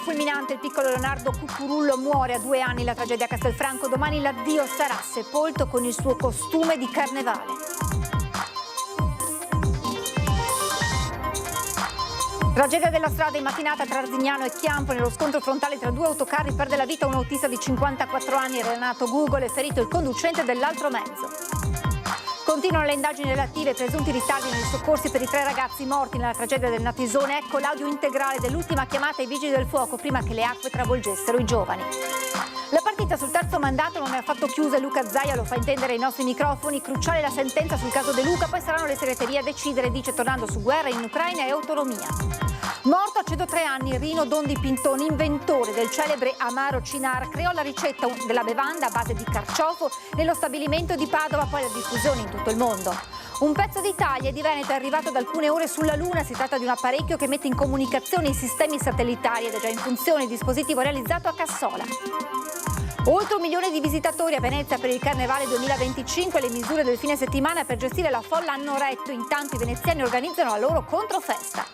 fulminante, il piccolo Leonardo Cucurullo muore a 2 anni, la tragedia a Castelfranco. Domani l'addio sarà sepolto con il suo costume di carnevale. Tragedia della strada in mattinata tra Arzignano e Chiampo. Nello scontro frontale tra 2 autocarri perde la vita un autista di 54 anni, Renato Gugol, è ferito il conducente dell'altro mezzo. Continuano le indagini relative ai presunti ritardi nei soccorsi per i 3 ragazzi morti nella tragedia del Natisone. Ecco l'audio integrale dell'ultima chiamata ai vigili del fuoco prima che le acque travolgessero i giovani. La partita sul terzo mandato non è affatto chiusa e Luca Zaia lo fa intendere ai nostri microfoni. Cruciale la sentenza sul caso De Luca, poi saranno le segreterie a decidere, dice, tornando su guerra in Ucraina e autonomia. Morto a 103 anni Rino Dondi Pintone, inventore del celebre Amaro Cinar, creò la ricetta della bevanda a base di carciofo nello stabilimento di Padova, poi la diffusione in tutto il mondo. Un pezzo d'Italia e di Veneto è arrivato da alcune ore sulla Luna. Si tratta di un apparecchio che mette in comunicazione i sistemi satellitari ed è già in funzione il dispositivo realizzato a Cassola. Oltre 1 milione di visitatori a Venezia per il Carnevale 2025. Le misure del fine settimana per gestire la folla hanno retto. Intanto i veneziani organizzano la loro controfesta.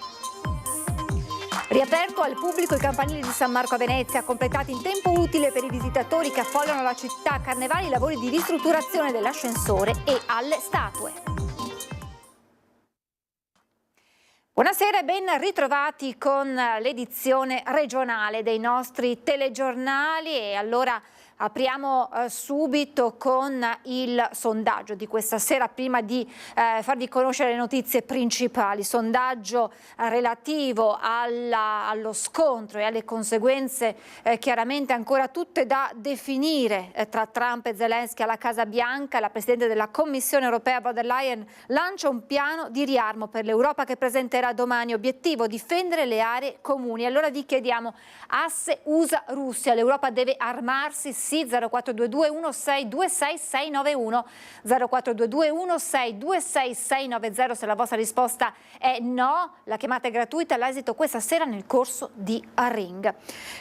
Riaperto al pubblico il campanile di San Marco a Venezia, completati in tempo utile per i visitatori che affollano la città. Carnevali, lavori di ristrutturazione dell'ascensore e alle statue. Buonasera e ben ritrovati con l'edizione regionale dei nostri telegiornali e allora apriamo subito con il sondaggio di questa sera prima di farvi conoscere le notizie principali. Sondaggio relativo allo scontro e alle conseguenze chiaramente ancora tutte da definire tra Trump e Zelensky alla Casa Bianca. La Presidente della Commissione europea von der Leyen lancia un piano di riarmo per l'Europa che presenterà domani. Obiettivo: difendere le aree comuni. Allora vi chiediamo, asse USA-Russia, l'Europa deve armarsi? Sì, 0422 1626 691 0422 1626 690. Se la vostra risposta è no, la chiamata è gratuita, l'esito questa sera nel corso di Ring.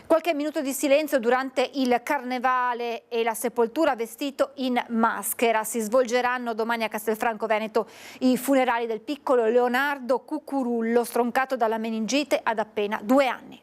Qualche minuto di silenzio durante il Carnevale e la sepoltura vestito in maschera. Si svolgeranno domani a Castelfranco Veneto i funerali del piccolo Leonardo Cucurullo, stroncato dalla meningite ad appena 2 anni.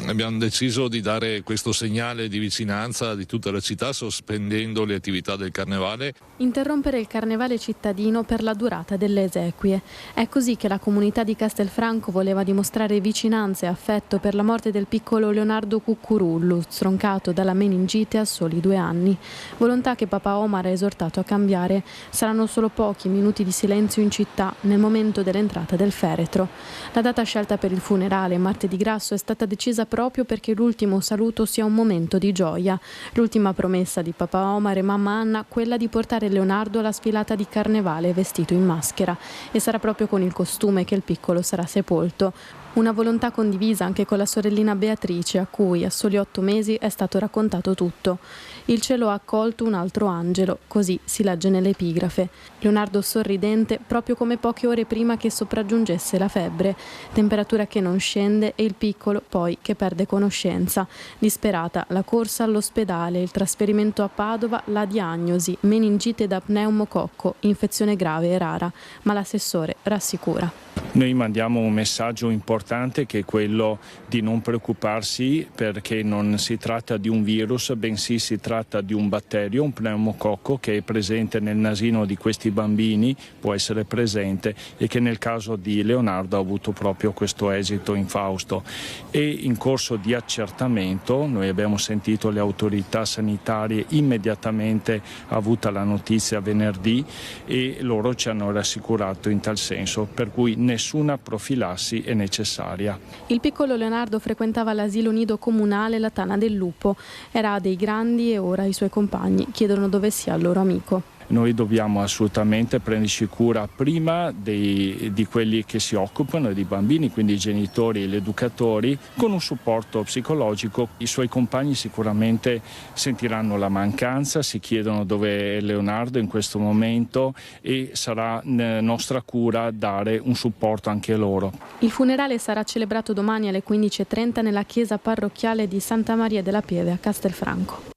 Abbiamo deciso di dare questo segnale di vicinanza di tutta la città sospendendo le attività del Carnevale. Interrompere il Carnevale cittadino per la durata delle esequie. È così che la comunità di Castelfranco voleva dimostrare vicinanza e affetto per la morte del piccolo Leonardo Cucurullo, stroncato dalla meningite a soli 2 anni. Volontà che Papa Omar ha esortato a cambiare. Saranno solo pochi minuti di silenzio in città nel momento dell'entrata del feretro. La data scelta per il funerale, martedì grasso, è stata decisa proprio perché l'ultimo saluto sia un momento di gioia. L'ultima promessa di Papa Omar e mamma Anna, quella di portare Leonardo alla sfilata di Carnevale vestito in maschera, e sarà proprio con il costume che il piccolo sarà sepolto. Una volontà condivisa anche con la sorellina Beatrice, a cui a soli 8 mesi è stato raccontato tutto. Il cielo ha accolto un altro angelo, così si legge nell'epigrafe. Leonardo sorridente proprio come poche ore prima che sopraggiungesse la febbre, temperatura che non scende e il piccolo poi che perde conoscenza. Disperata la corsa all'ospedale, il trasferimento a Padova, la diagnosi, meningite da pneumococco, infezione grave e rara, ma l'assessore rassicura. Noi mandiamo un messaggio importante che è quello di non preoccuparsi, perché non si tratta di un virus, bensì si tratta di un batterio, un pneumococco che è presente nel nasino di questi bambini, può essere presente, e che nel caso di Leonardo ha avuto proprio questo esito infausto. E in corso di accertamento, noi abbiamo sentito le autorità sanitarie immediatamente avuta la notizia venerdì e loro ci hanno rassicurato in tal senso, per cui nessuna profilassi è necessaria. Il piccolo Leonardo frequentava l'asilo nido comunale La Tana del Lupo. Era dei grandi e ora i suoi compagni chiedono dove sia il loro amico. Noi dobbiamo assolutamente prenderci cura prima di quelli che si occupano di bambini, quindi i genitori e gli educatori, con un supporto psicologico. I suoi compagni sicuramente sentiranno la mancanza, si chiedono dove è Leonardo in questo momento e sarà nostra cura dare un supporto anche loro. Il funerale sarà celebrato domani alle 15:30 nella chiesa parrocchiale di Santa Maria della Pieve a Castelfranco.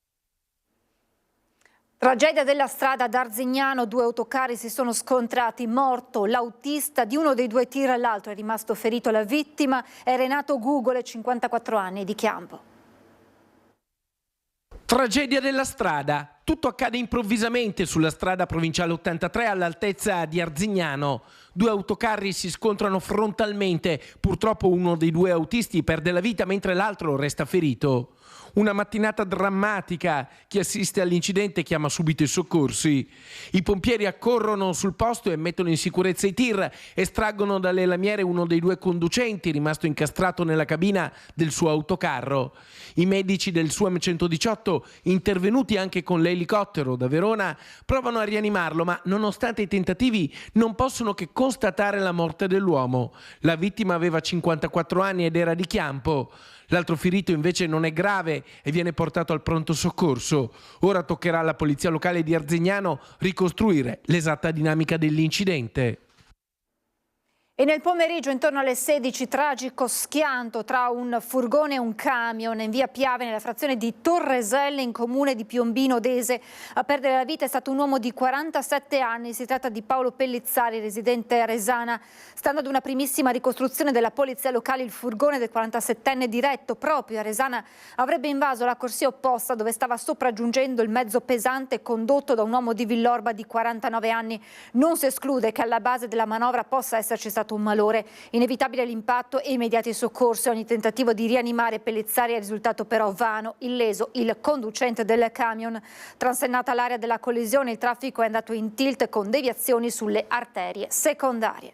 Tragedia della strada ad Arzignano, 2 autocarri si sono scontrati, morto l'autista di uno dei 2 tir, l'altro è rimasto ferito. La vittima è Renato Gugole, 54 anni, di Chiampo. Tragedia della strada. Tutto accade improvvisamente sulla strada provinciale 83 all'altezza di Arzignano. 2 autocarri si scontrano frontalmente. Purtroppo uno dei 2 autisti perde la vita mentre l'altro resta ferito. Una mattinata drammatica. Chi assiste all'incidente chiama subito i soccorsi. I pompieri accorrono sul posto e mettono in sicurezza i tir. Estraggono dalle lamiere uno dei 2 conducenti rimasto incastrato nella cabina del suo autocarro. I medici del SUAM 118, intervenuti anche con l'elicottero da Verona, provano a rianimarlo, ma nonostante i tentativi non possono che constatare la morte dell'uomo. La vittima aveva 54 anni ed era di Chiampo. L'altro ferito invece non è grave e viene portato al pronto soccorso. Ora toccherà alla polizia locale di Arzignano ricostruire l'esatta dinamica dell'incidente. E nel pomeriggio intorno alle 16 tragico schianto tra un furgone e un camion in via Piave nella frazione di Torreselle in comune di Piombino Dese. A perdere la vita è stato un uomo di 47 anni, si tratta di Paolo Pellizzari, residente a Resana. Stando ad una primissima ricostruzione della polizia locale, il furgone del 47enne diretto proprio a Resana avrebbe invaso la corsia opposta dove stava sopraggiungendo il mezzo pesante condotto da un uomo di Villorba di 49 anni. Non si esclude che alla base della manovra possa esserci stato un malore. Inevitabile l'impatto e immediati soccorsi. Ogni tentativo di rianimare Pellizzari è risultato però vano. Illeso il conducente del camion. Transennata l'area della collisione, il traffico è andato in tilt con deviazioni sulle arterie secondarie.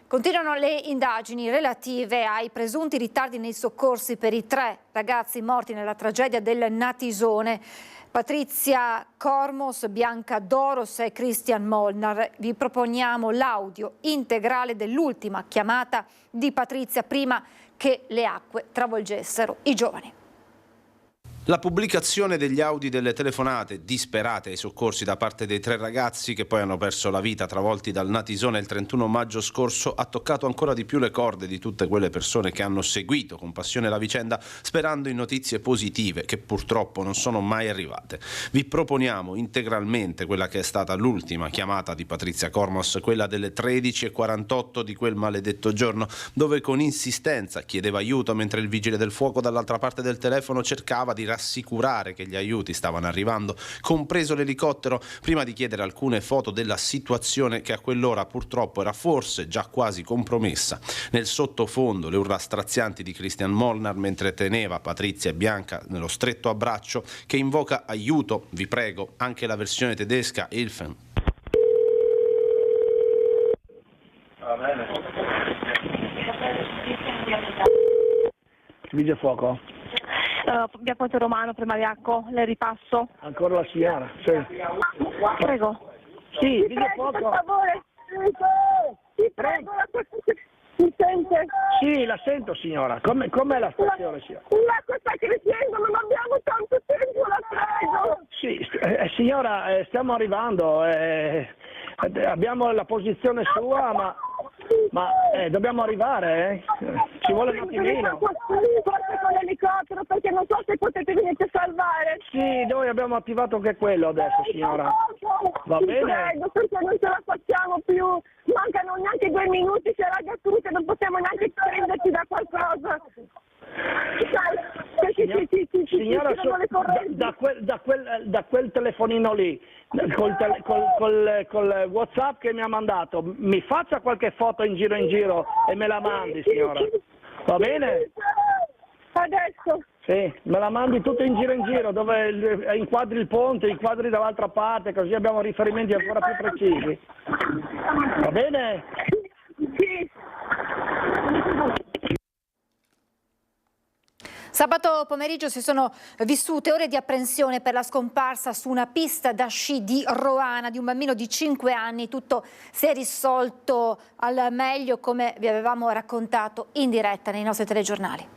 Continuano le indagini relative ai presunti ritardi nei soccorsi per i 3 ragazzi morti nella tragedia del Natisone. Patrizia Cormos, Bianca Doros e Christian Molnar. Vi proponiamo l'audio integrale dell'ultima chiamata di Patrizia prima che le acque travolgessero i giovani. La pubblicazione degli audio delle telefonate disperate ai soccorsi da parte dei 3 ragazzi che poi hanno perso la vita travolti dal Natisone il 31 maggio scorso ha toccato ancora di più le corde di tutte quelle persone che hanno seguito con passione la vicenda sperando in notizie positive che purtroppo non sono mai arrivate. Vi proponiamo integralmente quella che è stata l'ultima chiamata di Patrizia Cormos, quella delle 13:48 di quel maledetto giorno, dove con insistenza chiedeva aiuto mentre il vigile del fuoco dall'altra parte del telefono cercava di rassicurare che gli aiuti stavano arrivando, compreso l'elicottero, prima di chiedere alcune foto della situazione che a quell'ora purtroppo era forse già quasi compromessa. Nel sottofondo le urla strazianti di Christian Molnar mentre teneva Patrizia e Bianca nello stretto abbraccio che invoca aiuto, vi prego, anche la versione tedesca Hilfen. Vigile fuoco? Via Ponte Romano, Premariacco, le ripasso. Ancora la signora? Sì. Prego. Sì, vigile fuoco. Per favore. Ti prego. Mi sente? Sì, la sento signora. Com'è la stazione signora? L'acqua sta crescendo, non abbiamo tanto tempo, la prego. Sì, signora, stiamo arrivando. Abbiamo la posizione sua, ma dobbiamo arrivare, ci vuole un attimino. Forse con l'elicottero, perché non so se potete venire a salvare. Sì, noi abbiamo attivato anche quello adesso, signora. Va bene? Prego, perché non ce la facciamo più. Mancano neanche 2 minuti, si raga tutte, non possiamo neanche prenderci da qualcosa. Signora, da quel telefonino lì, col WhatsApp che mi ha mandato, mi faccia qualche foto in giro e me la mandi, signora. Va bene? Adesso. Sì, me la mandi tutto in giro, dove inquadri il ponte, inquadri dall'altra parte, così abbiamo riferimenti ancora più precisi. Va bene? Sì. Sabato pomeriggio si sono vissute ore di apprensione per la scomparsa su una pista da sci di Roana di un bambino di 5 anni. Tutto si è risolto al meglio come vi avevamo raccontato in diretta nei nostri telegiornali.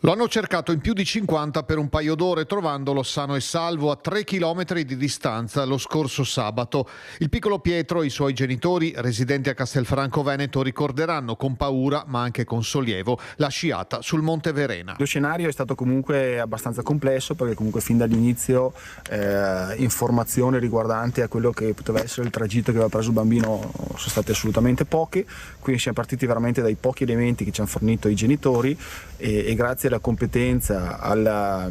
Lo hanno cercato in più di 50 per un paio d'ore, trovandolo sano e salvo a 3 chilometri di distanza lo scorso sabato. Il piccolo Pietro e i suoi genitori, residenti a Castelfranco Veneto, ricorderanno con paura, ma anche con sollievo, la sciata sul Monte Verena. Lo scenario è stato comunque abbastanza complesso, perché comunque fin dall'inizio informazioni riguardanti a quello che poteva essere il tragitto che aveva preso il bambino sono state assolutamente poche, quindi siamo partiti veramente dai pochi elementi che ci hanno fornito i genitori e grazie alla competenza, alla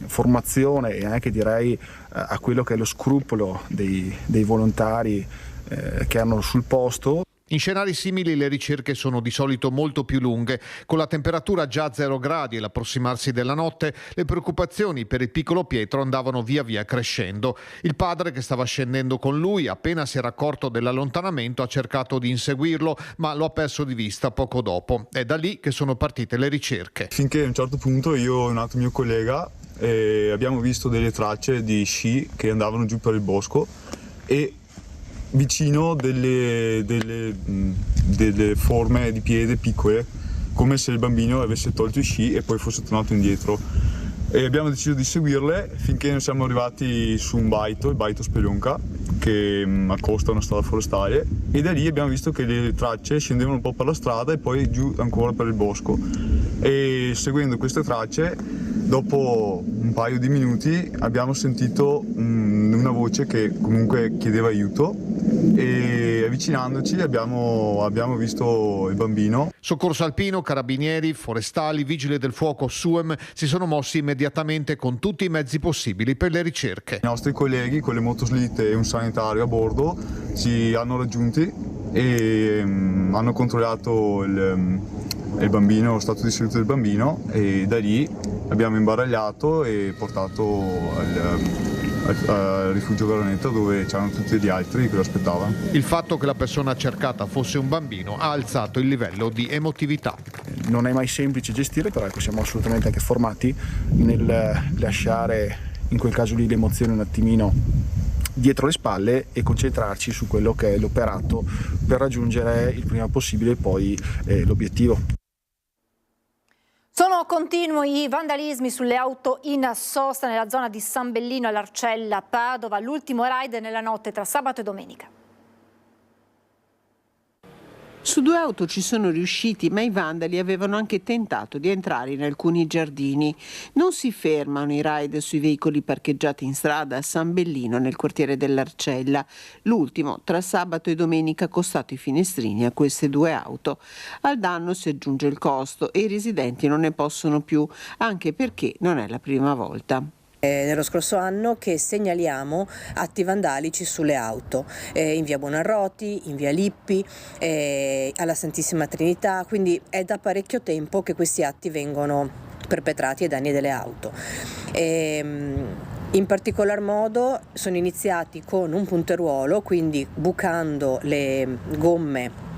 formazione e anche direi a quello che è lo scrupolo dei volontari che erano sul posto. In scenari simili le ricerche sono di solito molto più lunghe. Con la temperatura già a 0 gradi e l'approssimarsi della notte, le preoccupazioni per il piccolo Pietro andavano via via crescendo. Il padre, che stava scendendo con lui, appena si era accorto dell'allontanamento, ha cercato di inseguirlo, ma lo ha perso di vista poco dopo. È da lì che sono partite le ricerche. Finché a un certo punto io e un altro mio collega abbiamo visto delle tracce di sci che andavano giù per il bosco e vicino delle forme di piede piccole, come se il bambino avesse tolto i sci e poi fosse tornato indietro. E abbiamo deciso di seguirle finché non siamo arrivati su un baito, il baito Spelonca, che accosta una strada forestale, e da lì abbiamo visto che le tracce scendevano un po' per la strada e poi giù ancora per il bosco. E seguendo queste tracce, dopo un paio di minuti abbiamo sentito una voce che comunque chiedeva aiuto, e avvicinandoci abbiamo visto il bambino. Soccorso alpino, carabinieri, forestali, vigili del fuoco, SUEM si sono mossi immediatamente con tutti i mezzi possibili per le ricerche. I nostri colleghi con le motoslitte e un sanitario a bordo ci hanno raggiunti e hanno controllato il bambino, lo stato di salute del bambino, e da lì abbiamo imbaragliato e portato al rifugio Veronetta, dove c'erano tutti gli altri che lo aspettavano. Il fatto che la persona cercata fosse un bambino ha alzato il livello di emotività. Non è mai semplice gestire, però siamo assolutamente anche formati nel lasciare in quel caso lì le emozioni un attimino dietro le spalle e concentrarci su quello che è l'operato per raggiungere il prima possibile poi l'obiettivo. Sono continui i vandalismi sulle auto in sosta nella zona di San Bellino all'Arcella, Padova, l'ultimo raid nella notte tra sabato e domenica. Su 2 auto ci sono riusciti, ma i vandali avevano anche tentato di entrare in alcuni giardini. Non si fermano i raid sui veicoli parcheggiati in strada a San Bellino, nel quartiere dell'Arcella. L'ultimo, tra sabato e domenica, ha costato i finestrini a queste 2 auto. Al danno si aggiunge il costo e i residenti non ne possono più, anche perché non è la prima volta. Nello scorso anno che segnaliamo atti vandalici sulle auto, in via Buonarroti, in via Lippi, alla Santissima Trinità, quindi è da parecchio tempo che questi atti vengono perpetrati ai danni delle auto. In particolar modo sono iniziati con un punteruolo, quindi bucando le gomme,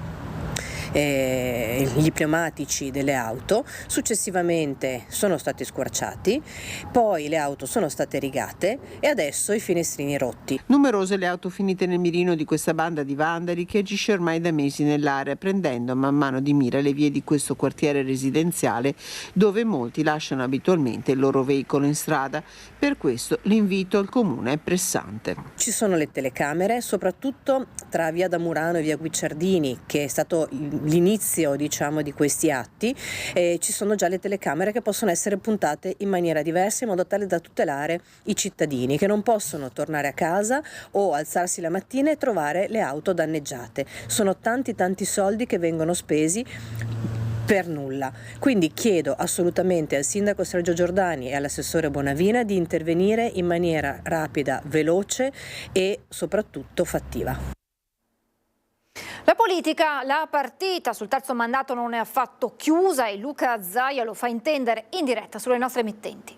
gli pneumatici delle auto, successivamente sono stati squarciati, poi le auto sono state rigate e adesso i finestrini rotti. Numerose le auto finite nel mirino di questa banda di vandali che agisce ormai da mesi nell'area, prendendo man mano di mira le vie di questo quartiere residenziale dove molti lasciano abitualmente il loro veicolo in strada. Per questo l'invito al comune è pressante. Ci sono le telecamere, soprattutto tra via da Murano e via Guicciardini, che è stato l'inizio, diciamo, di questi atti. Ci sono già le telecamere che possono essere puntate in maniera diversa, in modo tale da tutelare i cittadini che non possono tornare a casa o alzarsi la mattina e trovare le auto danneggiate. Sono tanti soldi che vengono spesi per nulla. Quindi chiedo assolutamente al sindaco Sergio Giordani e all'assessore Bonavina di intervenire in maniera rapida, veloce e soprattutto fattiva. La politica, la partita sul terzo mandato non è affatto chiusa e Luca Zaia lo fa intendere in diretta sulle nostre emittenti.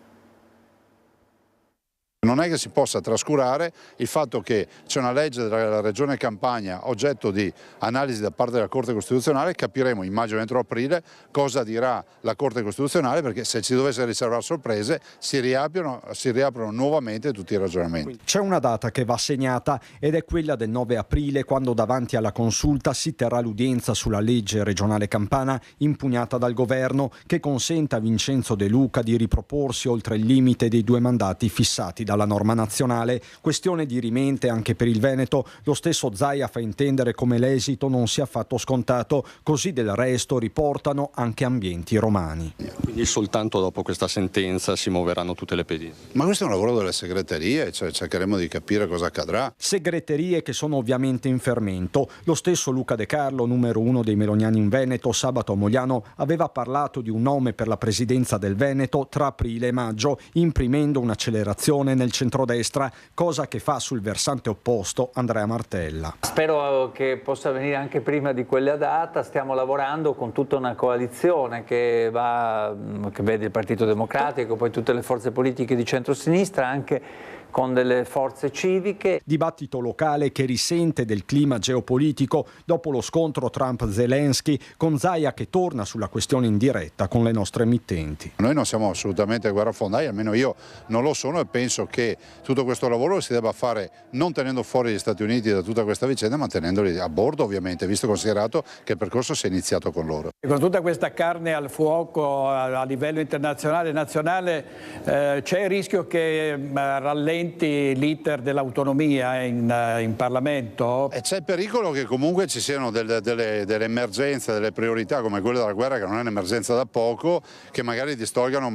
Non è che si possa trascurare il fatto che c'è una legge della Regione Campania oggetto di analisi da parte della Corte Costituzionale. Capiremo, immagino entro aprile, cosa dirà la Corte Costituzionale, perché se ci dovesse riservare sorprese si riaprono nuovamente tutti i ragionamenti. C'è una data che va segnata ed è quella del 9 aprile, quando davanti alla Consulta si terrà l'udienza sulla legge regionale campana impugnata dal governo, che consente a Vincenzo De Luca di riproporsi oltre il limite dei 2 mandati fissati dalla norma nazionale. Questione dirimente anche per il Veneto. Lo stesso Zaia fa intendere come l'esito non sia affatto scontato, così del resto riportano anche ambienti romani. Quindi soltanto dopo questa sentenza si muoveranno tutte le pedine? Ma questo è un lavoro delle segreterie, cioè cercheremo di capire cosa accadrà. Segreterie che sono ovviamente in fermento. Lo stesso Luca De Carlo, numero 1 dei meloniani in Veneto, sabato a Mogliano aveva parlato di un nome per la presidenza del Veneto tra aprile e maggio, imprimendo un'accelerazione nel centrodestra, cosa che fa sul versante opposto Andrea Martella. Spero che possa venire anche prima di quella data. Stiamo lavorando con tutta una coalizione che vede il Partito Democratico, poi tutte le forze politiche di centrosinistra, anche con delle forze civiche. Dibattito locale che risente del clima geopolitico dopo lo scontro Trump-Zelensky, con Zaia che torna sulla questione in diretta con le nostre emittenti. Noi non siamo assolutamente guerrafondai, almeno io non lo sono, e penso che tutto questo lavoro si debba fare non tenendo fuori gli Stati Uniti da tutta questa vicenda, ma tenendoli a bordo, ovviamente, visto e considerato che il percorso si è iniziato con loro. Con tutta questa carne al fuoco a livello internazionale e nazionale c'è il rischio che rallenti l'iter dell'autonomia in Parlamento? E c'è il pericolo che comunque ci siano delle emergenze, delle priorità come quella della guerra, che non è un'emergenza da poco, che magari distolgano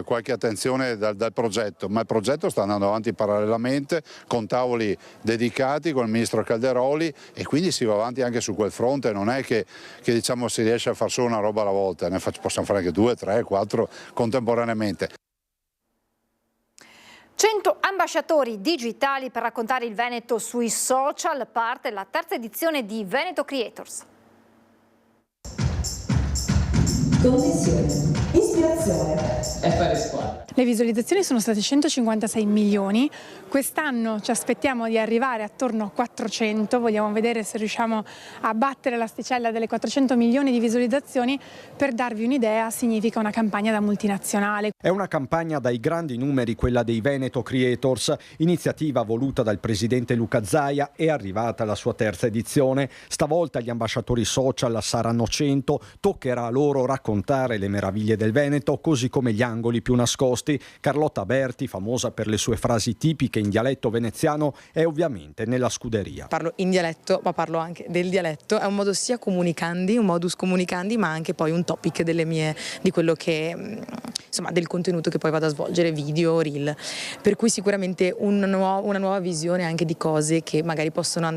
qualche attenzione dal progetto, ma il progetto sta andando avanti parallelamente con tavoli dedicati con il ministro Calderoli, e quindi si va avanti anche su quel fronte. Non è che diciamo si riesce a fare solo una roba alla volta, possiamo fare anche 2, 3, 4 contemporaneamente. 100 ambasciatori digitali per raccontare il Veneto sui social, parte la terza edizione di Veneto Creators. Connessione, ispirazione e fare squadra. Le visualizzazioni sono state 156 milioni, quest'anno ci aspettiamo di arrivare attorno a 400, vogliamo vedere se riusciamo a battere l'asticella delle 400 milioni di visualizzazioni. Per darvi un'idea, significa una campagna da multinazionale. È una campagna dai grandi numeri, quella dei Veneto Creators, iniziativa voluta dal presidente Luca Zaia, è arrivata alla sua terza edizione. Stavolta gli ambasciatori social saranno 100, toccherà a loro raccontare le meraviglie del Veneto, così come gli angoli più nascosti. Carlotta Berti, famosa per le sue frasi tipiche in dialetto veneziano, è ovviamente nella scuderia. Parlo in dialetto, ma parlo anche del dialetto, è un modo sia comunicandi, un modus comunicandi, ma anche poi un topic di quello che, insomma, del contenuto che poi vado a svolgere, video, reel. Per cui sicuramente una nuova visione anche di cose che magari possono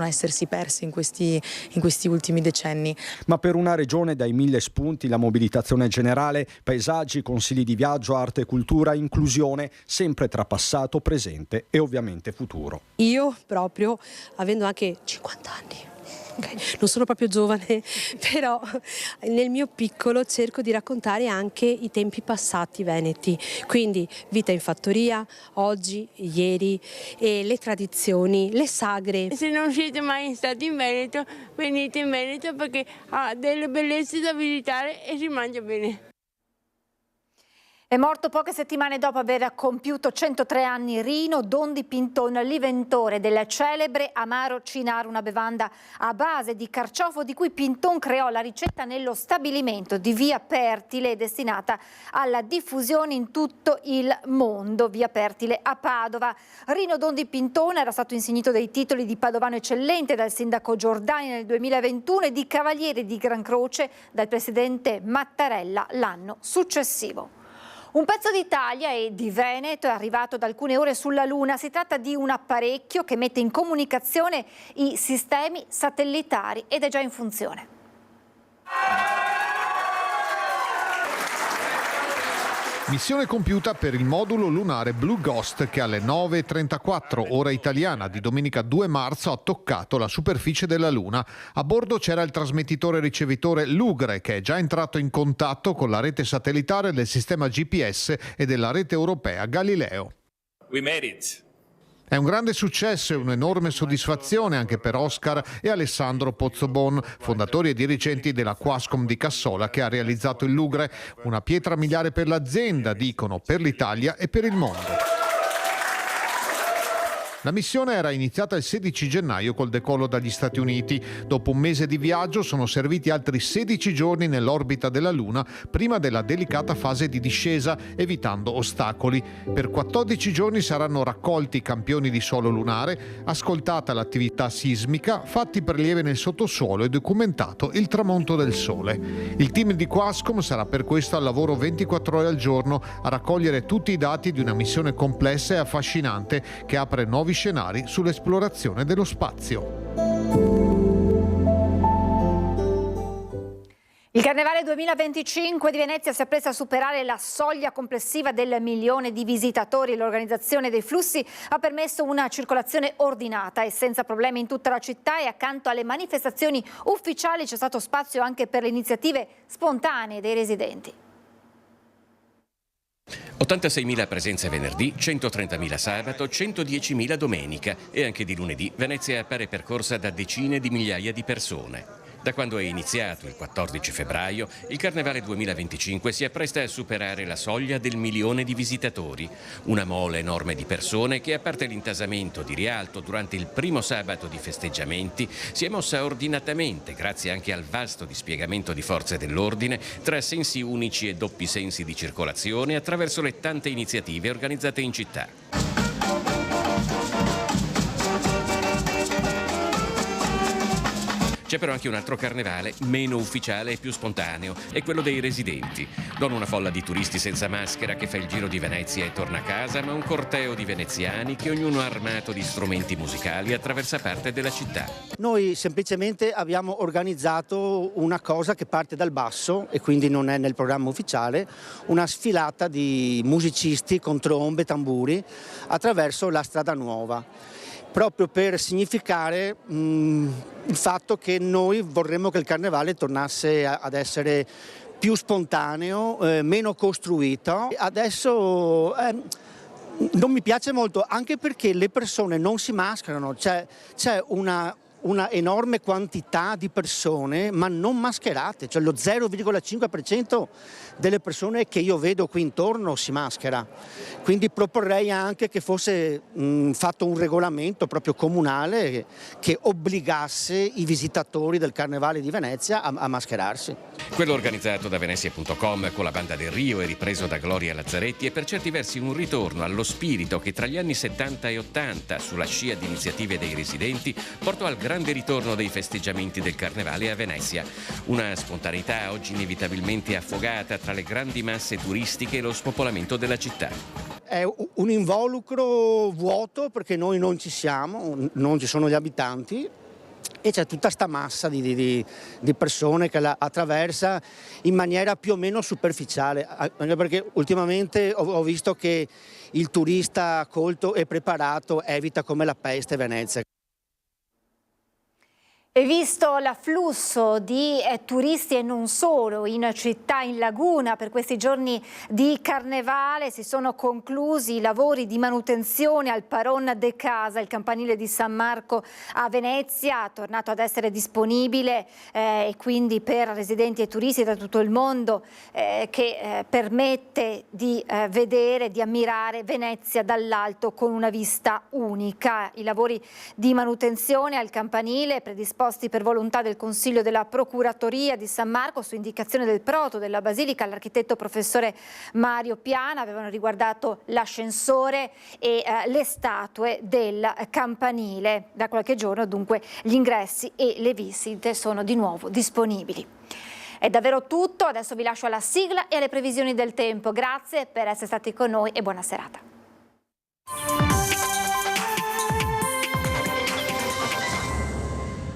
essersi perse in questi ultimi decenni. Ma per una regione dai 1000 spunti, la mobilitazione generale, paesaggi, consigli di viaggio, arte, cultura, inclusione, sempre tra passato, presente e ovviamente futuro. Io proprio, avendo anche 50 anni, non sono proprio giovane, però nel mio piccolo cerco di raccontare anche i tempi passati veneti, quindi vita in fattoria, oggi, ieri, e le tradizioni, le sagre. Se non siete mai stati in Veneto, venite in Veneto perché ha delle bellezze da visitare e si mangia bene. È morto poche settimane dopo aver compiuto 103 anni Rino Dondi Pinton, l'inventore del celebre Amaro Cinaro, una bevanda a base di carciofo di cui Pinton creò la ricetta nello stabilimento di Via Pertile, destinata alla diffusione in tutto il mondo. Via Pertile a Padova. Rino Dondi Pinton era stato insignito dei titoli di Padovano eccellente dal sindaco Giordani nel 2021 e di Cavaliere di Gran Croce dal presidente Mattarella l'anno successivo. Un pezzo d'Italia e di Veneto è arrivato da alcune ore sulla Luna. Si tratta di un apparecchio che mette in comunicazione i sistemi satellitari ed è già in funzione. Missione compiuta per il modulo lunare Blue Ghost che alle 9:34 ora italiana di domenica 2 marzo ha toccato la superficie della Luna. A bordo c'era il trasmettitore ricevitore Lugre che è già entrato in contatto con la rete satellitare del sistema GPS e della rete europea Galileo. We made it. È un grande successo e un'enorme soddisfazione anche per Oscar e Alessandro Pozzobon, fondatori e dirigenti della Quascom di Cassola, che ha realizzato il Lugre, una pietra miliare per l'azienda, dicono, per l'Italia e per il mondo. La missione era iniziata il 16 gennaio col decollo dagli Stati Uniti. Dopo un mese di viaggio sono serviti altri 16 giorni nell'orbita della Luna prima della delicata fase di discesa, evitando ostacoli. Per 14 giorni saranno raccolti i campioni di suolo lunare, ascoltata l'attività sismica, fatti prelievi nel sottosuolo e documentato il tramonto del Sole. Il team di Quascom sarà per questo al lavoro 24 ore al giorno a raccogliere tutti i dati di una missione complessa e affascinante che apre nuovi scenari sull'esplorazione dello spazio. Il Carnevale 2025 di Venezia si appresta a superare la soglia complessiva del 1 milione di visitatori. L'organizzazione dei flussi ha permesso una circolazione ordinata e senza problemi in tutta la città, e accanto alle manifestazioni ufficiali c'è stato spazio anche per le iniziative spontanee dei residenti. 86.000 presenze venerdì, 130.000 sabato, 110.000 domenica, e anche di lunedì Venezia appare percorsa da decine di migliaia di persone. Da quando è iniziato il 14 febbraio, il Carnevale 2025 si appresta a superare la soglia del 1 milione di visitatori. Una mole enorme di persone che, a parte l'intasamento di Rialto durante il primo sabato di festeggiamenti, si è mossa ordinatamente grazie anche al vasto dispiegamento di forze dell'ordine tra sensi unici e doppi sensi di circolazione attraverso le tante iniziative organizzate in città. C'è però anche un altro carnevale, meno ufficiale e più spontaneo, è quello dei residenti. Non una folla di turisti senza maschera che fa il giro di Venezia e torna a casa, ma un corteo di veneziani che ognuno armato di strumenti musicali attraversa parte della città. Noi semplicemente abbiamo organizzato una cosa che parte dal basso e quindi non è nel programma ufficiale, una sfilata di musicisti con trombe, tamburi attraverso la strada nuova, proprio per significare il fatto che noi vorremmo che il carnevale tornasse ad essere più spontaneo, meno costruito. Adesso non mi piace molto, anche perché le persone non si mascherano, c'è una enorme quantità di persone ma non mascherate, cioè lo 0,5% delle persone che io vedo qui intorno si maschera. Quindi proporrei anche che fosse fatto un regolamento proprio comunale che obbligasse i visitatori del Carnevale di Venezia a mascherarsi. Quello organizzato da Venezia.com con la Banda del Rio e ripreso da Gloria Lazzaretti è per certi versi un ritorno allo spirito che tra gli anni 70 e 80, sulla scia di iniziative dei residenti, portò al grande ritorno dei festeggiamenti del Carnevale a Venezia. Una spontaneità oggi inevitabilmente affogata tra le grandi masse turistiche e lo spopolamento della città. È un involucro vuoto perché noi non ci siamo, non ci sono gli abitanti, e c'è tutta sta massa di persone che la attraversa in maniera più o meno superficiale, anche perché ultimamente ho visto che il turista colto e preparato evita come la peste Venezia. E visto l'afflusso di turisti e non solo in città, in laguna, per questi giorni di Carnevale si sono conclusi i lavori di manutenzione al Paron de Casa, il campanile di San Marco a Venezia, tornato ad essere disponibile e quindi per residenti e turisti da tutto il mondo, che permette di vedere, di ammirare Venezia dall'alto con una vista unica. I lavori di manutenzione al campanile predisposti per volontà del Consiglio della Procuratoria di San Marco su indicazione del proto della Basilica, l'architetto professore Mario Piana, avevano riguardato l'ascensore e le statue del campanile. Da qualche giorno dunque gli ingressi e le visite sono di nuovo disponibili. È davvero tutto, adesso vi lascio alla sigla e alle previsioni del tempo. Grazie per essere stati con noi e buona serata.